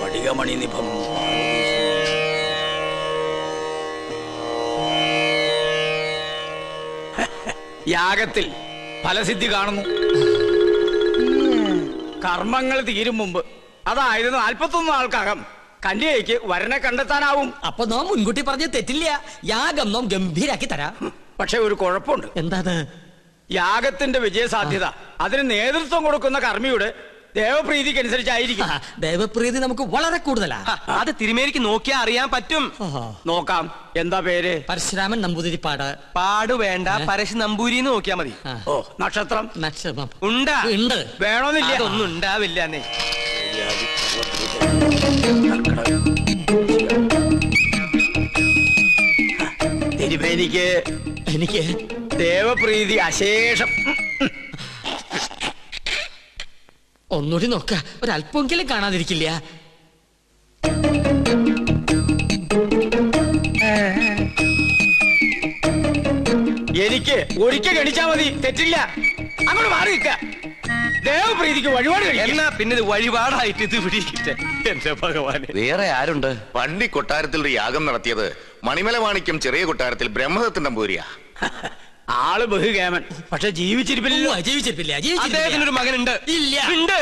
സ്ഫടികമണി നിഭം. യാഗത്തിൽ ഫലസിദ്ധി കാണുന്നു. കർമ്മങ്ങൾ തീരും മുമ്പ്, അതായത് 41 നാൾക്കകം കന്യകയ്ക്ക് വരനെ കണ്ടെത്താനാവും. അപ്പൊ നാം മുൻകൂട്ടി പറഞ്ഞ തെറ്റില്ല. യാഗം നാം ഗംഭീരാക്കി തരാം. പക്ഷെ ഒരു കുഴപ്പമുണ്ട്. എന്താണ്? യാഗത്തിന്റെ വിജയസാധ്യത അതിന് നേതൃത്വം കൊടുക്കുന്ന കർമ്മിയുടെ ദേവപ്രീതിക്കനുസരിച്ചായിരിക്കും. ദേവപ്രീതി നമുക്ക് വളരെ കൂടുതലാ. അത് തിരുമേനിക്ക് നോക്കിയാ അറിയാൻ പറ്റും. നോക്കാം. എന്താ പേര്? പരശുരാമൻ നമ്പൂതിരിപ്പാട്. പാട് വേണ്ട, പരശു നമ്പൂരി നോക്കിയാ മതി. ഓ, നക്ഷത്രം? നക്ഷത്രം ഉണ്ടാ? ഉണ്ട്. വേണമെന്നില്ല, ഒന്നും ഉണ്ടാവില്ല. തിരുമേനിക്ക് എനിക്ക് ദേവപ്രീതി അശേഷം. ഒന്നുകൂടി നോക്ക, ഒരല്പമെങ്കിലും കാണാതിരിക്കില്ല. എനിക്ക് ഒരിക്കൽ ഗണിച്ചാ മതി, തെറ്റില്ല. അങ്ങോട്ട് മാറി നിൽക്ക. ദേവപ്രീതിക്ക് വഴിപാട് എന്നാ പിന്നെ ഇത് വഴിപാടായിട്ട് ഇത് പിടിക്കട്ടെ. എന്റെ ഭഗവാന്, വേറെ ആരുണ്ട്? പണ്ടി കൊട്ടാരത്തിൽ ഒരു യാഗം നടത്തിയത് മണിമല മാണിക്യം ചെറിയ കൊട്ടാരത്തിൽ ബ്രഹ്മദത്തൻ നമ്പൂരിയാ. ആള് ബഹുകേമൻ, പക്ഷെ ജീവിച്ചിരിപ്പില്ലല്ലോ. ജീവിച്ചിരിപ്പില്ല. അദ്ദേഹത്തിനൊരു മകനുണ്ട്. ഇല്ല. ഉണ്ട്.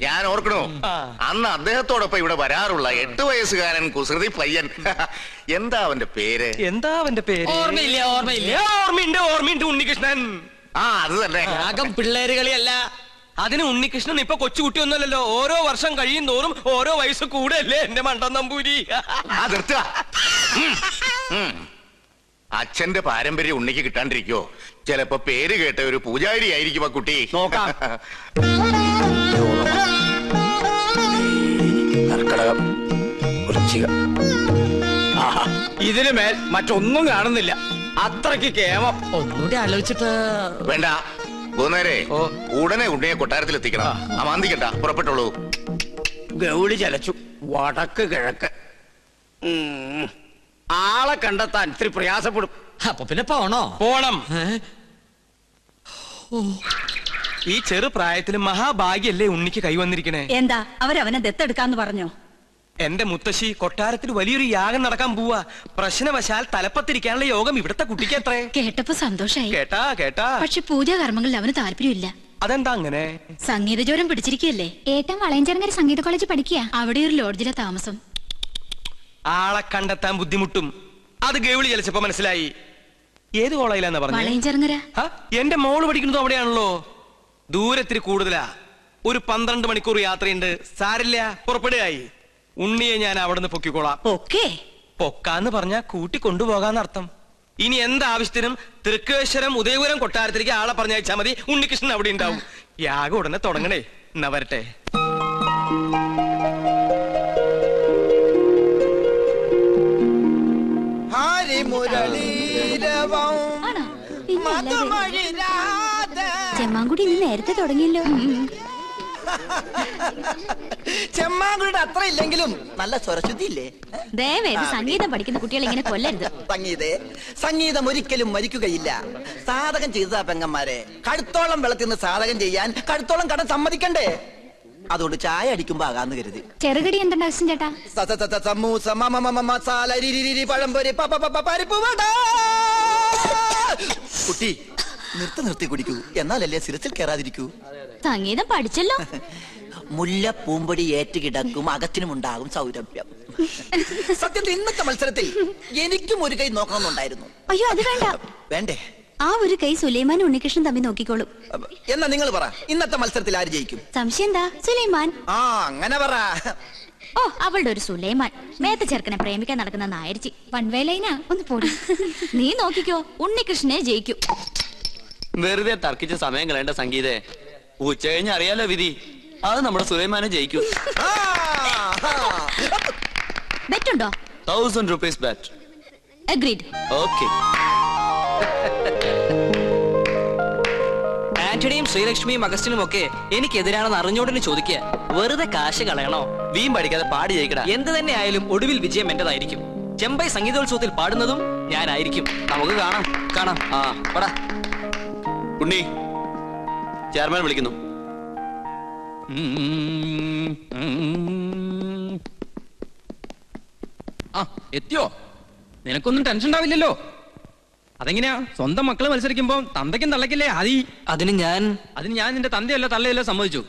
ഞാൻ ഓർക്കണോ, അന്ന് അദ്ദേഹത്തോടൊപ്പം ഇവിടെ വരാറുള്ള 8 വയസ്സുകാരൻ കുസൃതി പയ്യൻ. എന്താ അവന്റെ പേര്? എന്താ അവന്റെ പേര്? ഓർമ്മയില്ല. ഓർമ്മയുണ്ട്. ഉണ്ണികൃഷ്ണൻ. ആ, അത് തന്നെ. യാഗം പിള്ളേര് കളിയല്ല. അതിന് ഉണ്ണികൃഷ്ണൻ ഇപ്പൊ കൊച്ചുകുട്ടിയൊന്നുമല്ലല്ലോ. ഓരോ വർഷം കഴിയും തോറും ഓരോ വയസ്സ് കൂടെയല്ലേ എന്റെ മണ്ടൻ നമ്പൂരി. അച്ഛന്റെ പാരമ്പര്യം ഉണ്ണിക്ക് കിട്ടാണ്ടിരിക്കോ? ചിലപ്പോ പേര് കേട്ട ഒരു പൂജാരി ആയിരിക്കും ആ കുട്ടി. നോക്കാം. കർക്കടകം, വൃശ്ചികം. ഇതിനു മേൽ മറ്റൊന്നും കാണുന്നില്ല. അത്രയ്ക്ക് കേമം. ഒന്നുകൂടി ആലോചിച്ചിട്ട്. വേണ്ട, പോന്നേരെ ഉടനെ ഉണ്ണിയെ കൊട്ടാരത്തിൽ എത്തിക്കണം. അമാന്തിക്കണ്ട, പുറപ്പെട്ടോളൂ. ഗൗളി ചലച്ചു. വടക്ക് കിഴക്ക്. ആളെ കണ്ടെത്താൻ ഇത്തിരി പ്രയാസപ്പെടും. അപ്പൊ പിന്നെ പോണം. ഈ ചെറു പ്രായത്തില് മഹാഭാഗ്യല്ലേ ഉണ്ണിക്ക് കൈവന്നിരിക്കണേ. എന്താ അവരവനെ ദത്തെടുക്കാന്ന് പറഞ്ഞോ? എന്റെ മുത്തശ്ശി, കൊട്ടാരത്തിൽ വലിയൊരു യാഗം നടക്കാൻ പോവാ. പ്രശ്നവശാൽ തലപ്പത്തിരിക്കാനുള്ള യോഗം ഇവിടുത്തെ കുട്ടിക്ക് എത്രേ. കേട്ടപ്പോ സന്തോഷായി. കേട്ടാ. പക്ഷെ പൂജാകർമ്മങ്ങളിൽ അവന് താല്പര്യമില്ല. അതെന്താ അങ്ങനെ? സംഗീതജ്വരം പിടിച്ചിരിക്കുകയല്ലേ. ഏട്ടൻ വളയഞ്ചേർങ്ങര സംഗീത കോളേജിൽ പഠിക്കുക. അവിടെ ഒരു ലോഡ്ജിലെ താമസം. ആളെ കണ്ടെത്താൻ ബുദ്ധിമുട്ടും. അത് ഗൗളി ചലിച്ചപ്പോ മനസ്സിലായി. ഏത് കോളേജിലാന്നാ പറഞ്ഞത്? വളയഞ്ചേർങ്ങര. എന്റെ മോള് പഠിക്കുന്നത് അവിടെയാണല്ലോ. ദൂരത്തിരി കൂടുതലാ. ഒരു 12 മണിക്കൂർ യാത്രയുണ്ട്. സാരില്ല, പുറപ്പെടുകയായി. ഉണ്ണിയെ ഞാൻ അവിടെ നിന്ന് പൊക്കിക്കോളാം. പൊക്കാന്ന് പറഞ്ഞാ കൂട്ടിക്കൊണ്ടുപോകാന്നർത്ഥം. ഇനി എന്താവശ്യത്തിനും തൃക്കേശ്വരം, ഉദയപുരം കൊട്ടാരത്തിലേക്ക് ആളെ പറഞ്ഞയച്ചാ മതി. ഉണ്ണികൃഷ്ണൻ അവിടെ ഉണ്ടാവും. യാഗം ഉടനെ തുടങ്ങണേ. എന്നാ വരട്ടെ. ചെമ്മാങ്കുടി ഇന്ന് നേരത്തെ തുടങ്ങിയല്ലോ. ചെമ്മാങ്കുടിയുടെ അത്ര ഇല്ലെങ്കിലും നല്ല സ്വരശുദ്ധി ഇല്ലേ? ദയവേത് സംഗീതം പഠിക്കുന്ന കുട്ടികൾ ഇങ്ങനെ കൊല്ലരുത്. സംഗീതം ഒരിക്കലും മരിക്കുകയില്ല. സാധകം ചെയ്തതാ പെങ്ങന്മാരെ. കഴുത്തോളം വെള്ളത്തിൽ നിന്ന് സാധകം ചെയ്യാൻ കഴുത്തോളം കടം സമ്മതിക്കണ്ടേ? അതുകൊണ്ട് ചായ അടിക്കുമ്പോ ആകാന്ന് കരുതി. ചെറുകടി എന്തുണ്ട് ആവശ്യം ചേട്ടാ? സമൂസ, മസാല, പഴംപൊരി, പരിപ്പ് വട. കുട്ടി നിർത്തി കുടിക്കൂ, എന്നാലല്ലേ സിരസിൽ കയറാതിരിക്കൂ. സംഗീതം പഠിച്ചല്ലോ. മുല്ല പൂമ്പൊടി ഏറ്റുകിടക്കും, അകത്തിനുമുണ്ടാകും സൗരഭ്യം. സത്യത്തിൽ ഇന്നത്തെ മത്സരത്തിൽ എനിക്കും ഒരു കൈ നോക്കണമെന്നുണ്ടായിരുന്നു. അയ്യോ, അത് വേണ്ട. വേണ്ടേ? ആ ഒരു കൈ സുലൈമാനും ഉണ്ണികൃഷ്ണൻ തമ്മിൽ നോക്കിക്കോളും. എന്നാ നിങ്ങൾ പറ, ഇന്നത്തെ മത്സരത്തിൽ ആര് ജയിക്കും? സംശയം എന്താ? സുലൈമാൻ. ആ, അങ്ങനെ പറ. ഓ, അവളുടെ ഒരു സുലൈമാൻ. മേത്ത ചെറുക്കനെ പ്രേമിക്കാൻ നടക്കുന്ന നായരിച്ചി. വൺവേലൈനാ, ഒന്ന് പോടി. നീ നോക്കിക്കോ, ഉണ്ണികൃഷ്ണനെ ജയിക്കും. വെറുതെ തർക്കിച്ച സമയം കളയേണ്ട സംഗീതേ. ഉച്ച കഴിഞ്ഞ് അറിയാലോ വിധി. അത് നമ്മുടെ സുലൈമാനെ ജയിക്കൂ. ബെറ്റുണ്ടോ? 1000 rupees bet. അഗ്രീഡ്. ഓക്കെ. ആന്റണിയും ശ്രീലക്ഷ്മിയും അഗസ്റ്റിനും ഒക്കെ എനിക്കെതിരാണെന്ന് അറിഞ്ഞോടനെ ചോദിക്കുക. വെറുതെ കാശ് കളയണോ? വീം പഠിക്കാതെ പാടി ജയിക്കടാ. എന്ത് തന്നെ ആയാലും ഒടുവിൽ വിജയം എന്റേതായിരിക്കും. ചെമ്പൈ സംഗീതോത്സവത്തിൽ പാടുന്നതും ഞാനായിരിക്കും. നമുക്ക് കാണാം. ആ, പടാ. ഉണ്ണി, ചെയർമാൻ വിളിക്കുന്നു. എത്തിയോ? നിനക്കൊന്നും ടെൻഷൻ ഉണ്ടാവില്ലല്ലോ. അതെങ്ങനെയാ? സ്വന്തം മക്കള് മത്സരിക്കുമ്പോ തന്തയ്ക്കും തള്ളക്കില്ലേ ആദി? അതിന് ഞാൻ നിന്റെ തന്തയല്ലോ തള്ളയല്ലോ സമ്മതിച്ചു.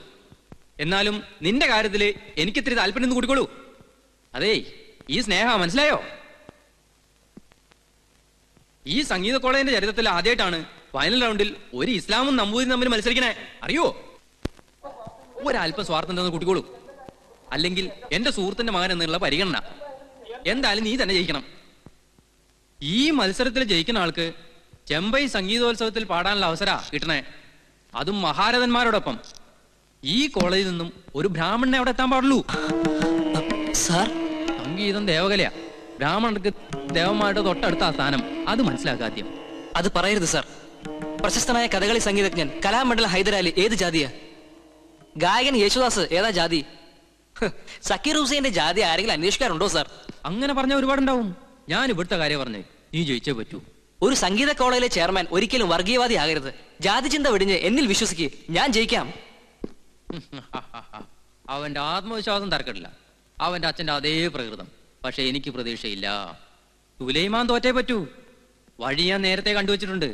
എന്നാലും നിന്റെ കാര്യത്തില് എനിക്കിത്തിരി താല്പര്യം ഒന്ന് കൂടിക്കോളൂ. അതേ, ഈ സ്നേഹ മനസ്സിലായോ? ഈ സംഗീത കോളേജിന്റെ ചരിത്രത്തിൽ ആദ്യമായിട്ടാണ് ഫൈനൽ റൗണ്ടിൽ ഒരു ഇസ്ലാമും നമ്പൂതിരി തമ്മിൽ മത്സരിക്കണേ. അറിയോ? ഒരല്പം സ്വാർത്ഥം ഉണ്ടെന്ന് കൂട്ടിക്കോളൂ. അല്ലെങ്കിൽ എന്റെ സുഹൃത്തിന്റെ മകൻ എന്നുള്ള പരിഗണന. എന്തായാലും നീ തന്നെ ജയിക്കണം. ഈ മത്സരത്തിൽ ജയിക്കുന്ന ആൾക്ക് ചെമ്പൈ സംഗീതോത്സവത്തിൽ പാടാനുള്ള അവസര കിട്ടണേ. അതും മഹാരഥന്മാരോടൊപ്പം. ഈ കോളേജിൽ നിന്നും ഒരു ബ്രാഹ്മണനെ അവിടെ എത്താൻ പാടുള്ളൂ. സാർ, സംഗീതം ദേവകലയാ. ബ്രാഹ്മണർക്ക് ദേവന്മാരുടെ തൊട്ടടുത്ത സ്ഥാനം. അത് മനസ്സിലാക്കാദ്യം. അത് പറയരുത് സാർ. പ്രശസ്തനായ കഥകളി സംഗീതജ്ഞൻ കലാമണ്ഡലം ഹൈദരാലി ഏത് ജാതിയാ? ഗായകൻ യേശുദാസ് ഏതാ ജാതി? സക്കീർ ഹുസൈന്റെ ജാതി ആരെങ്കിലും അന്വേഷിക്കാറുണ്ടോ സാർ? അങ്ങനെ പറഞ്ഞ ഒരുപാടുണ്ടാവും. ഞാൻ ഇവിടുത്തെ കാര്യം പറഞ്ഞേ, നീ ജയിച്ചേ പറ്റൂ. ഒരു സംഗീത കോളേജിലെ ചെയർമാൻ ഒരിക്കലും വർഗീയവാദി ആകരുത്. ജാതി ചിന്ത വെടിഞ്ഞ് എന്നിൽ വിശ്വസിക്ക്, ഞാൻ ജയിക്കാം. അവന്റെ ആത്മവിശ്വാസം തർക്കമില്ല. അവന്റെ അച്ഛന്റെ അതേ പ്രകൃതം. പക്ഷെ എനിക്ക് പ്രതീക്ഷയില്ല. സുലൈമാൻ തോറ്റേ പറ്റൂ. വഴി ഞാൻ നേരത്തെ കണ്ടുവച്ചിട്ടുണ്ട്.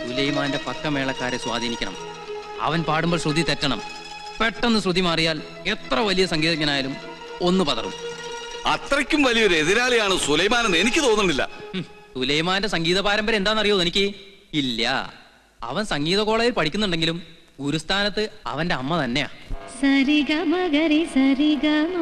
സുലൈമാന്റെ പക്കമേളക്കാരെ സ്വാധീനിക്കണം. അവൻ പാടുമ്പോൾ ശ്രുതി തെറ്റണം. പെട്ടെന്ന് ശ്രുതി മാറിയാൽ എത്ര വലിയ സംഗീതജ്ഞനായാലും ഒന്ന് പതറും. അത്രയ്ക്കും വലിയൊരു എതിരാളിയാണ് സുലൈമാൻ എന്ന് എനിക്ക് തോന്നുന്നില്ല. സുലൈമാന്റെ സംഗീത പാരമ്പര്യം എന്താണെന്നറിയോ എനിക്ക്? ഇല്ല. അവൻ സംഗീത കോളേജിൽ പഠിക്കുന്നുണ്ടെങ്കിലും ഗുരുസ്ഥാനത്ത് അവന്റെ അമ്മ തന്നെയാ. സരിഗമഗരി സരിഗമ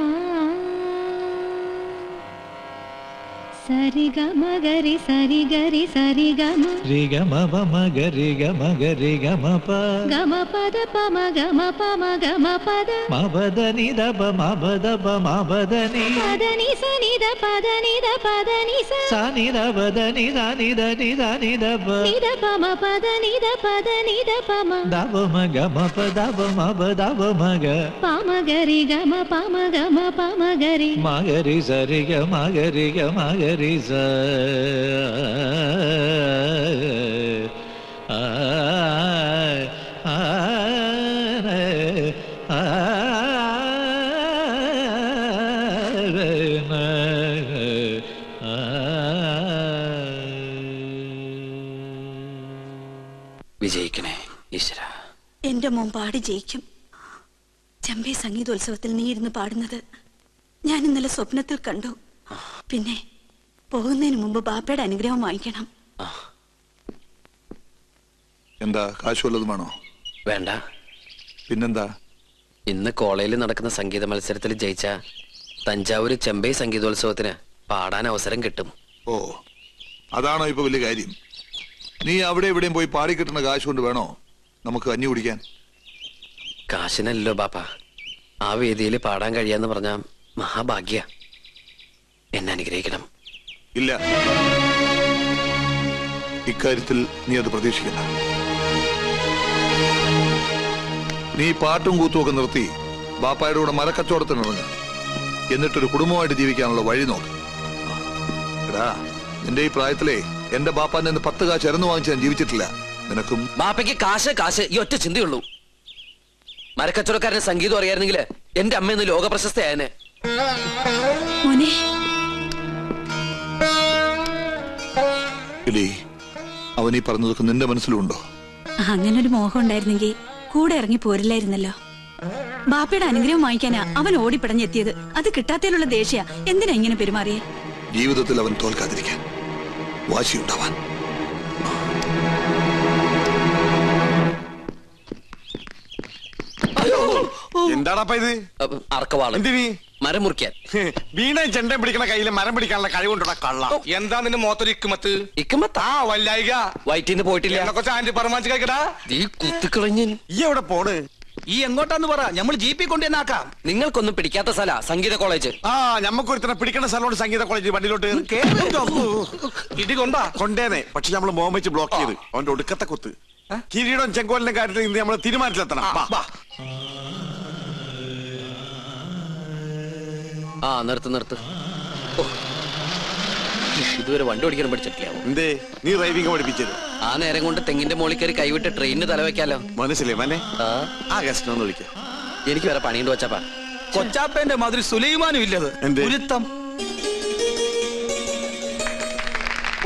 സരിഗമഗരി സരിഗരി സരിഗമ രിഗമപമഗരി ഗമഗരി ഗമപ ഗമപദ പമ ഗമപമ ഗമപദ മപദനി ദപ മപദപ മപദനി പദനി സനിദ പദനിദ പദനി സനിദ പദനി സനിദ നിദ ദപ നിദ പമ പദനിദ പദനിദ പമ ദപമ ഗമപ ദപമപ ദപമഗ പമഗരി ഗമ പമഗരി മഗരി സരിഗ മഗരി ഗമഗരി സ വിജയിക്കണേ ഈശ്വര. എന്റെ മോൻ പാടി ജയിക്കും. ചെമ്പൈ സംഗീതോത്സവത്തിൽ നീ ഇരുന്ന് പാടുന്നത് ഞാൻ ഇന്നലെ സ്വപ്നത്തിൽ കണ്ടു. പിന്നെ പോകുന്നതിന് മുമ്പ് ബാപ്പയുടെ അനുഗ്രഹം വാങ്ങിക്കണം. എന്താ, കാശ് വല്ലതും വേണോ? വേണ്ട. പിന്നെന്താ? ഇന്ന് കോളേജിൽ നടക്കുന്ന സംഗീത മത്സരത്തിൽ ജയിച്ച തഞ്ചാവൂര് ചെമ്പൈ സംഗീതോത്സവത്തിന് പാടാൻ അവസരം കിട്ടും. ഓ, അതാണോ ഇപ്പൊ വലിയ കാര്യം? നീ അവിടെ എവിടെയും പോയി പാടി കിട്ടുന്ന കാശ് കൊണ്ട് വേണോ നമുക്ക് കഞ്ഞി കുടിക്കാൻ? കാശിനല്ലോ ബാപ്പ. ആ വേദിയിൽ പാടാൻ കഴിയാന്ന് പറഞ്ഞ മഹാഭാഗ്യ. എന്നെ അനുഗ്രഹിക്കണം. ഇല്ല, ഇക്കാര്യത്തിൽ നീ അത് പ്രതീക്ഷിക്കണ്ട. നീ പാട്ടും കൂത്തും ഒക്കെ നിർത്തി ബാപ്പായുടെ കൂടെ മരക്കച്ചവടത്തിനിറങ്ങ്. എന്നിട്ടൊരു കുടുംബമായിട്ട് ജീവിക്കാനുള്ള വഴി നോക്ക്. എടാ, നിന്റെ ഈ പ്രായത്തിലെ എന്റെ ബാപ്പാന്റെ 10 കാശ് ഇറന്നു വാങ്ങിച്ച് ഞാൻ ജീവിച്ചിട്ടില്ല. നിനക്കും ബാപ്പയ്ക്ക് കാശ് ഈ ഒറ്റ ചിന്തയുള്ളൂ. മരക്കച്ചവടക്കാരന് സംഗീതം അറിയായിരുന്നെങ്കിൽ എന്റെ അമ്മയെന്ന് ലോക പ്രശസ്തയായനെ. അവൻ ഈ പറഞ്ഞതൊക്കെ നിന്റെ മനസ്സിലുണ്ടോ? അങ്ങനൊരു മോഹം ഉണ്ടായിരുന്നെങ്കിൽ കൂടെ ഇറങ്ങി പോരില്ലായിരുന്നല്ലോ. ബാപ്പയുടെ അനുഗ്രഹം വാങ്ങിക്കാനാ അവൻ ഓടിപ്പിടഞ്ഞെത്തിയത്. അത് കിട്ടാത്തതിലുള്ള ദേഷ്യ. എന്തിനാ ഇങ്ങനെ പെരുമാറിയേ? ജീവിതത്തിൽ അവൻ തോൽക്കാതിരിക്കാൻ വാശിയുണ്ടാവാൻ. എന്താടാ ഇത്? അറക്കവാള് മരം മുറിക്കാൻ. വീണ ചെണ്ട പിടിക്കണ കയ്യില് മരം പിടിക്കാനുള്ള കഴിവുണ്ടോ കള്ള? എന്താ നിന്റെ മോത്തൊരു ഇക്കുമത്ത്? ഇക്കുമത്ത് ആ വല്ലായിക വയറ്റിന്ന് പോയിട്ടില്ല. ആന്റി പറമാഞ്ച് കഴിക്കടാ. നീ കുത്തിക്കളഞ്ഞ് ഈ എവിടെ പോണ്? ഈ എങ്ങോട്ടാന്ന് പറ, നമ്മൾ ജീപ്പി കൊണ്ടുവന്നാക്കാം. നിങ്ങൾക്കൊന്നും പിടിക്കാത്ത സ്ഥല സംഗീത കോളേജ്. ആ, ഞമ്മക്കൊരുത്തനെ പിടിക്കണ സ്ഥലമുണ്ട് സംഗീത കോളേജ്. വണ്ടിയിലോട്ട് ഇടി കൊണ്ടാ കൊണ്ടേനെ. പക്ഷെ നമ്മള് മോം വെച്ച് ബ്ലോക്ക് ചെയ്ത് അവന്റെ ഒടുക്കത്തെ കുത്ത്. കിരീടം ചെങ്കോലിന്റെ കാര്യത്തിൽ ഇന്ന് നമ്മള് തീരുമാനത്തിലെത്തണം. ആ, നിർത്ത്. ഇതുവരെ വണ്ടി ഓടിക്കാൻ പഠിച്ചിട്ടില്ല. എന്തേ, നീ ഡ്രൈവിംഗ് പഠിപ്പിച്ചത്? ആ നേരം കൊണ്ട് തെങ്ങിന്റെ മോളിൽ കയറി കൈവിട്ട് ട്രെയിനിന് തലവെക്കാലോ. മനസ്സിലേ മനെ? ആ ഗസ്റ്റ് ഒന്ന് വിളിക്കാം. എനിക്ക് വേറെ പണിയുണ്ട് വച്ചാപ്പാ. കൊച്ചാപ്പന്റെ മാതിരി സുലൈമാനും ഇല്ലത്. എന്തേ? ഗുരുത്തം.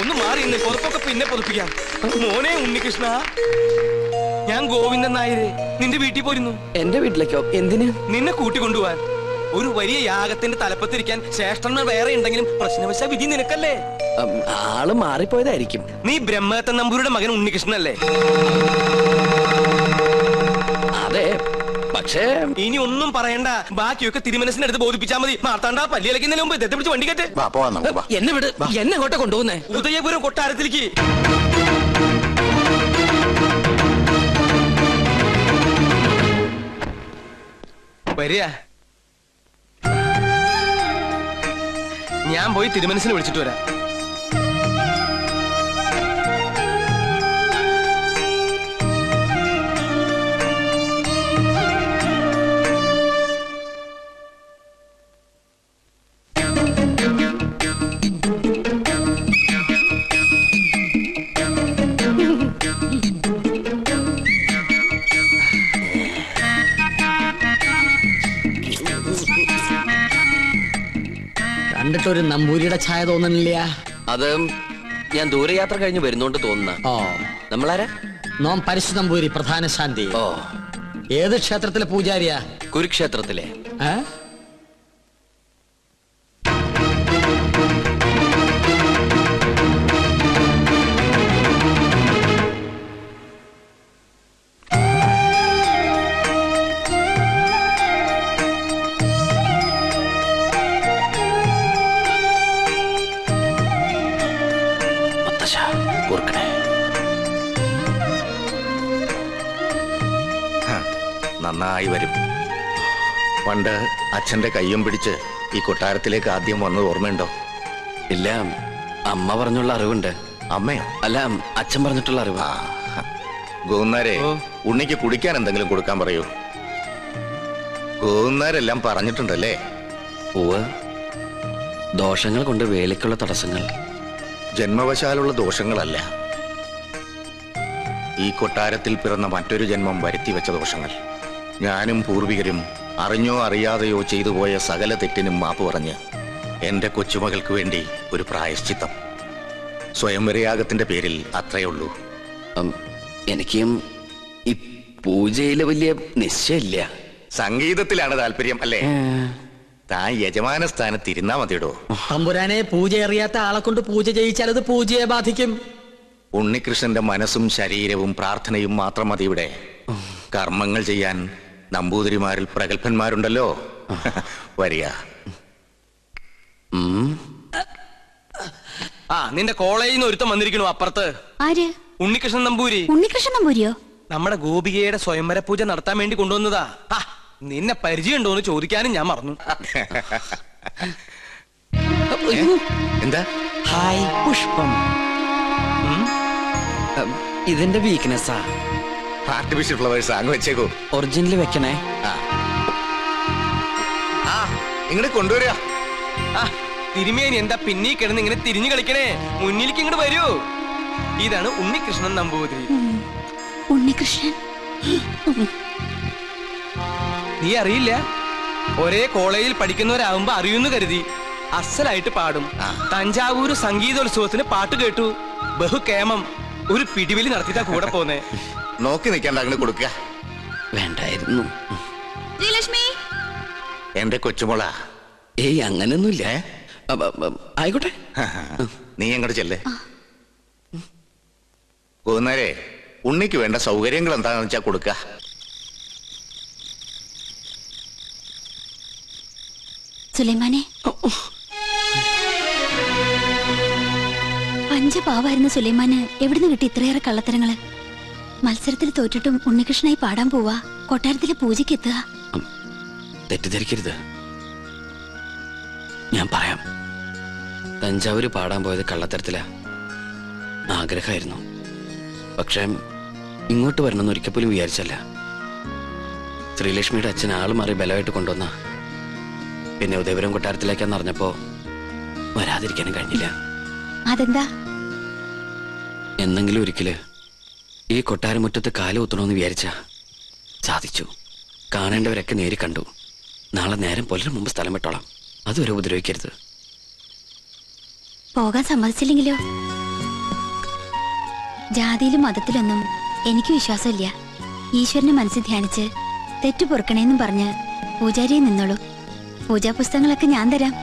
ഒന്ന് മാറി ഇന്ന് പുറത്തൊക്കെ പിന്നെ പൊതുപ്പിക്കാം. മോനെ ഉണ്ണികൃഷ്ണ, ഞാൻ ഗോവിന്ദൻ നായര് നിന്റെ വീട്ടിൽ പോയിരുന്നു. എന്റെ വീട്ടിലേക്കോ? എന്തിന്? നിന്നെ കൂട്ടിക്കൊണ്ടുപോവാൻ. ഒരു വലിയ യാഗത്തിന്റെ തലപ്പത്തിരിക്കാൻ ശ്രേഷ്ഠന്മാർ വേറെ ഉണ്ടെങ്കിലും പ്രശ്നവശ വിധി നിനക്കല്ലേ? ആള് മാറിപ്പോയതായിരിക്കും. നീ ബ്രഹ്മദത്തൻ നമ്പൂരിയുടെ മകൻ ഉണ്ണികൃഷ്ണനല്ലേ? അതെ, പക്ഷേ ഇനി ഒന്നും പറയണ്ട. ബാക്കിയൊക്കെ തിരുമനസിന്റെ അടുത്ത് ബോധിപ്പിച്ചാൽ മതി. മാർത്താണ്ട പല്ലിയലക്കുന്നതിന് മുമ്പ് ഇതെത്തെ പിടിച്ച് വണ്ടി കെട്ട്. എന്നെ വിട്. എന്നെ അങ്ങോട്ട് കൊണ്ടുപോകുന്നേ? ഉദയപുരം കൊട്ടാരത്തിലേക്ക്. വരിക. ഞാൻ പോയി തിരുമനസിനെ വിളിച്ചിട്ട് വരാം. കണ്ടിട്ടൊരു നമ്പൂരിയുടെ ഛായ തോന്നുന്നില്ല. അത് ഞാൻ ദൂരയാത്ര കഴിഞ്ഞ് വരുന്നോണ്ട് തോന്നുന്ന. ഓ, നമ്മളാരാ? നോം പരിശു നമ്പൂരി, പ്രധാന ശാന്തി. ഓ, ഏത് ക്ഷേത്രത്തിലെ പൂജാരിയാ? കുരുക്ഷേത്രത്തിലെ. നന്നായി വരും. പണ്ട് അച്ഛന്റെ കയ്യും പിടിച്ച് ഈ കൊട്ടാരത്തിലേക്ക് ആദ്യം വന്നത് ഓർമ്മയുണ്ടോ? ഇല്ല, അമ്മ പറഞ്ഞുള്ള അറിവുണ്ട്. അമ്മയോ? അല്ല, അച്ഛൻ പറഞ്ഞിട്ടുള്ള അറിവ്. ഗോവുന്നാരെ, ഉണ്ണിക്ക് കുടിക്കാൻ എന്തെങ്കിലും കൊടുക്കാൻ പറയൂ. ഗോവുന്നാരെല്ലാം പറഞ്ഞിട്ടുണ്ടല്ലേ? ഉവ്വ്. ദോഷങ്ങൾ കൊണ്ട് വേലിക്കുള്ള തടസ്സങ്ങൾ. ജന്മവശാലുള്ള ദോഷങ്ങളല്ല, ഈ കൊട്ടാരത്തിൽ പിറന്ന മറ്റൊരു ജന്മം വരുത്തി വെച്ച ദോഷങ്ങൾ. ഞാനും പൂർവികരും അറിഞ്ഞോ അറിയാതെയോ ചെയ്തു പോയ സകല തെറ്റിനും മാപ്പ് പറഞ്ഞ് എന്റെ കൊച്ചുമകൾക്ക് വേണ്ടി ഒരു പ്രായശ്ചിത്തം. സ്വയംവരയാഗത്തിന്റെ പേരിൽ അത്രയേ ഉള്ളൂ. എനിക്കും ഈ പൂജയില് വലിയ നിശ്ചയില്ല. സംഗീതത്തിലാണ് താല്പര്യം അല്ലേ? താൻ യജമാന സ്ഥാനത്ത് ഇരുന്നാ മതിയിടോ. തമ്പുരാനെ, പൂജ അറിയാത്ത ആളെ കൊണ്ട് പൂജ ചെയ്യിച്ചാൽ അത് പൂജയെ ബാധിക്കും. ഉണ്ണികൃഷ്ണന്റെ മനസ്സും ശരീരവും പ്രാർത്ഥനയും മാത്രം മതി ഇവിടെ. കർമ്മങ്ങൾ ചെയ്യാൻ നമ്പൂതിരിമാരിൽ പ്രഗത്ഭന്മാരുണ്ടല്ലോ. വരിക. ആ, നിന്റെ കോളേജിൽ നിന്ന് ഒരുത്തം വന്നിരിക്കണു അപ്പുറത്ത്. ആര്? ഉണ്ണികൃഷ്ണൻ നമ്പൂരി. ഉണ്ണികൃഷ്ണൻ നമ്പൂരിയോ? നമ്മുടെ ഗോപികയുടെ സ്വയംവര പൂജ നടത്താൻ വേണ്ടി കൊണ്ടുവന്നതാ. നിന്നെ പരിചയമുണ്ടോന്ന് ചോദിക്കാനും ഞാൻ മറന്നു. എന്താ? ഹായ് പുഷ്പം. ഇതിന്റെ വീക്ക്നെസ്സാ. ആർട്ടിഫിഷ്യൽ ഫ്ലവേഴ്സ് അങ്ങ് വെച്ചേക്കോ. ഒറിജിനൽ വെക്കണേ. ഇങ്ങോട്ട് കൊണ്ടുവരിക. തിരുമേനി എന്താ പിന്നീ കിടന്ന് ഇങ്ങനെ തിരിഞ്ഞു കളിക്കണേ? മുന്നിലേക്ക് ഇങ്ങോട്ട് വരൂ. ഇതാണ് ഉണ്ണികൃഷ്ണൻ നമ്പൂതിരി. ഉണ്ണികൃഷ്ണൻ? നീ അറിയില്ല? ഒരേ കോളേജിൽ പഠിക്കുന്നവരാകുമ്പോ അറിയുന്നു കരുതി. അസലായിട്ട് പാടും. തഞ്ചാവൂര് സംഗീതോത്സവത്തിന് പാട്ട് കേട്ടു. ബഹുകേമം. ഒരു പിടിവലി നടത്തിട്ടാ കൂടെ പോന്നേ. നോക്കി നിൽക്കാണ്ട് അങ്ങനെ കൊടുക്കുക. വേണ്ടായിരുന്നു. എന്റെ കൊച്ചുമോള. ഏയ്, അങ്ങനൊന്നുമില്ല. ആയിക്കോട്ടെ, നീ അങ്ങോട്ട് ചെല്ലേ. ഗോവുന്നാരെ, ഉണ്ണിക്ക് വേണ്ട സൗകര്യങ്ങൾ എന്താണെന്ന് വെച്ചാ കൊടുക്ക. സുലൈമാനെ, പഞ്ചപാവായിരുന്ന സുലൈമാന് എവിടുന്ന് കിട്ടി ഇത്രയേറെ കള്ളത്തരങ്ങള്? മത്സരത്തിൽ തോറ്റിട്ടും ഉണ്ണികൃഷ്ണനായി പാടാൻ പോവാ. കൊട്ടാരത്തിലെ പൂജയ്ക്ക് എത്തുക. തെറ്റിദ്ധരിക്കരുത്. ഞാൻ പറയാം. തഞ്ചാവൂര് പാടാൻ പോയത് കള്ളത്തരത്തിലാ. ആഗ്രഹമായിരുന്നു. പക്ഷേ ഇങ്ങോട്ട് വരണമെന്ന് ഒരിക്കൽ പോലും വിചാരിച്ചല്ല. ശ്രീലക്ഷ്മിയുടെ അച്ഛൻ ആള് മാറി ബലമായിട്ട് കൊണ്ടുവന്ന. പിന്നെ ഉദയപുരം കൊട്ടാരത്തിലേക്കാന്ന് അറിഞ്ഞപ്പോ വരാതിരിക്കാനും കഴിഞ്ഞില്ല. അതെന്താ? എന്നെങ്കിലും ഒരിക്കല് ഈ കൊട്ടാരമുറ്റത്ത് കാല് കുത്തണമെന്ന് വിചാരിച്ച സാധിച്ചു. കാണേണ്ടവരൊക്കെ നേരി കണ്ടു. നാളെ നേരം പുലരും മുമ്പ് സ്ഥലം വിട്ടോളാം. അതുവരെ ഉപദ്രവിക്കരുത്. പോകാൻ സമ്മതിച്ചില്ലെങ്കിലോ? ജാതിയിലും മതത്തിലൊന്നും എനിക്ക് വിശ്വാസമില്ല. ഈശ്വരനെ മനസ്സിൽ ധ്യാനിച്ച് തെറ്റു പൊറുക്കണേന്നും പറഞ്ഞ് പൂജാരിയെ നിന്നോളൂ. പൂജാ പുസ്തകങ്ങളൊക്കെ ഞാൻ തരാം,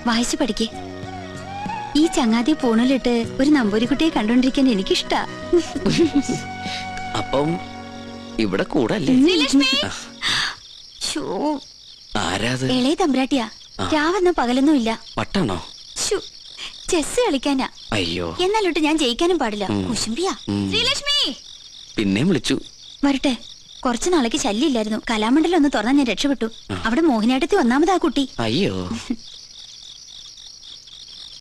വായിച്ചു പഠിക്കേ. ഈ ചങ്ങാതി പൂണലിട്ട് ഒരു നമ്പൂരിക്കുട്ടിയെ കണ്ടോണ്ടിരിക്കാൻ എനിക്കിഷ്ടാ. അപ്പം ഇവിടെ കൂടല്ലേ? ആരാത്? ഇളയ തമ്പുരാട്ടിയാ. രാവെന്നോ പകലൊന്നും ഇല്ല. പട്ടാണോ? ചെസ് കളിക്കാനാ. അയ്യോ, എന്നാലോട്ട് ഞാൻ ജയിക്കാനും പാടില്ല. കുശുംബിയാ. ശ്രീലക്ഷ്മി പിന്നെയും വിളിച്ചു. വരട്ടെ. കുറച്ചു നാളേക്ക് ശല്യമില്ലായിരുന്നു. കലാമണ്ഡലം ഒന്ന് തുറന്നാൽ ഞാൻ രക്ഷപ്പെട്ടു. അവിടെ മോഹിനിയാട്ടത്തിൽ ഒന്നാമതാ കുട്ടി. അയ്യോ,